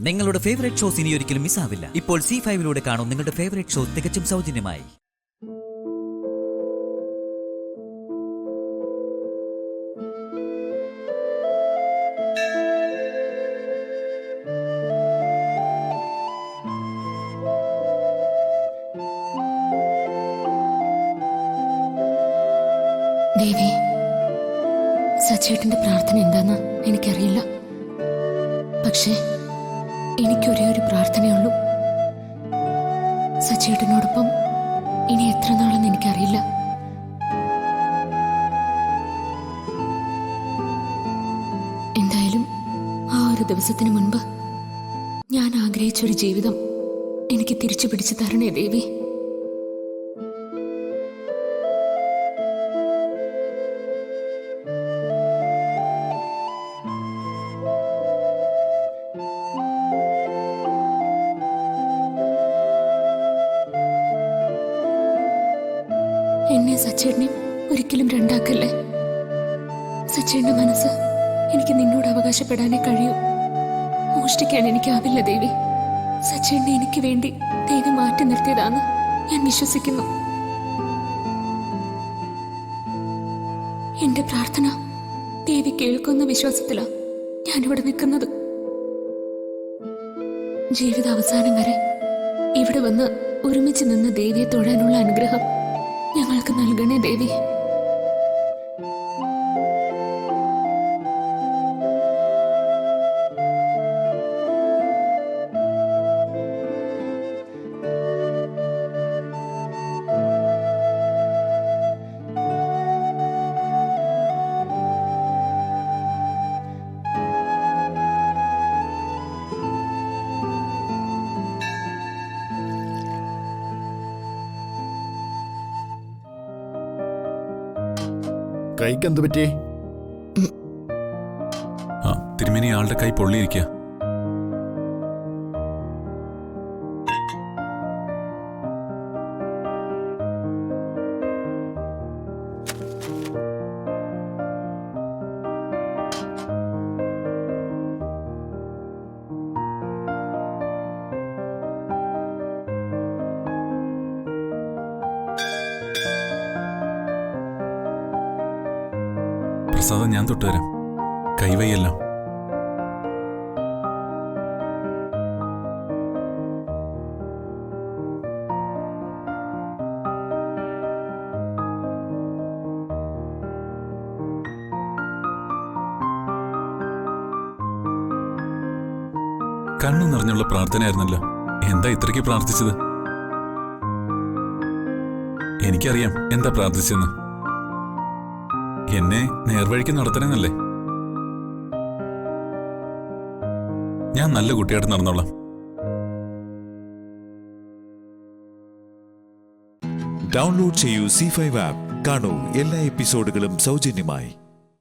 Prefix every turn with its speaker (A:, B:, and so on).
A: നിങ്ങളുടെ favourite shows ഇനി ഒരിക്കലും മിസ്സാവില്ല. ഇപ്പോൾ C5 കാണും നിങ്ങളുടെ ഫേവറേറ്റ് ഷോ തികച്ചും സൗജന്യമായി.
B: ദേവി, സച്ചേട്ടന്റെ പ്രാർത്ഥന എന്താന്ന് എനിക്കറിയില്ല. പക്ഷേ എനിക്കൊരേ ഒരു പ്രാർത്ഥനയുള്ളൂ. സച്ചേട്ടനോടൊപ്പം ഇനി എത്ര നാളെന്ന് എനിക്കറിയില്ല. എന്തായാലും ആ ഒരു ദിവസത്തിന് മുൻപ് ഞാൻ ആഗ്രഹിച്ചൊരു ജീവിതം എനിക്ക് തിരിച്ചു പിടിച്ചു തരണേ ദേവി. എന്നെ സച്ചേട്ടനെ ഒരിക്കലും രണ്ടാക്കല്ലേ. സച്ചേട്ടന്റെ മനസ്സ് എനിക്ക് നിന്നോട് അവകാശപ്പെടാനേ കഴിയൂ. മോഷ്ടിക്കാൻ എനിക്കാവില്ല ദേവി. സച്ചേട്ടനെ എനിക്ക് വേണ്ടി ദേവി മാറ്റി നിർത്തിയതാന്ന് ഞാൻ വിശ്വസിക്കുന്നു. എന്റെ പ്രാർത്ഥന ദേവി കേൾക്കുന്ന വിശ്വാസത്തിലാ ഞാനിവിടെ നിൽക്കുന്നത്. ജീവിത അവസാനം വരെ ഇവിടെ വന്ന് ഒരുമിച്ച് നിന്ന് ദേവിയെ തൊഴാനുള്ള അനുഗ്രഹം ഞങ്ങൾക്ക് നൽകണേ ദേവി.
C: കൈക്ക് എന്ത് പറ്റി?
D: തിരുമേനി ആളുടെ കൈ പൊള്ളിയിരിക്കുക. പ്രസാദം ഞാൻ തൊട്ടുവരാം. കൈവയ്യല്ലോ. കണ്ണു നിറഞ്ഞുള്ള പ്രാർത്ഥനയായിരുന്നല്ലോ. എന്താ ഇത്രയ്ക്ക് പ്രാർത്ഥിച്ചത്? എനിക്കറിയാം എന്താ പ്രാർത്ഥിച്ചെന്ന്. എന്നെ നേർവഴിക്ക് നടത്തണമെന്നല്ലേ. ഞാൻ നല്ല കുട്ടിയായിട്ട് നടന്നോളാം.
C: ഡൗൺലോഡ് ചെയ്യൂ C5 ആപ്പ്. കാണൂ എല്ലാ എപ്പിസോഡുകളും സൗജന്യമായി.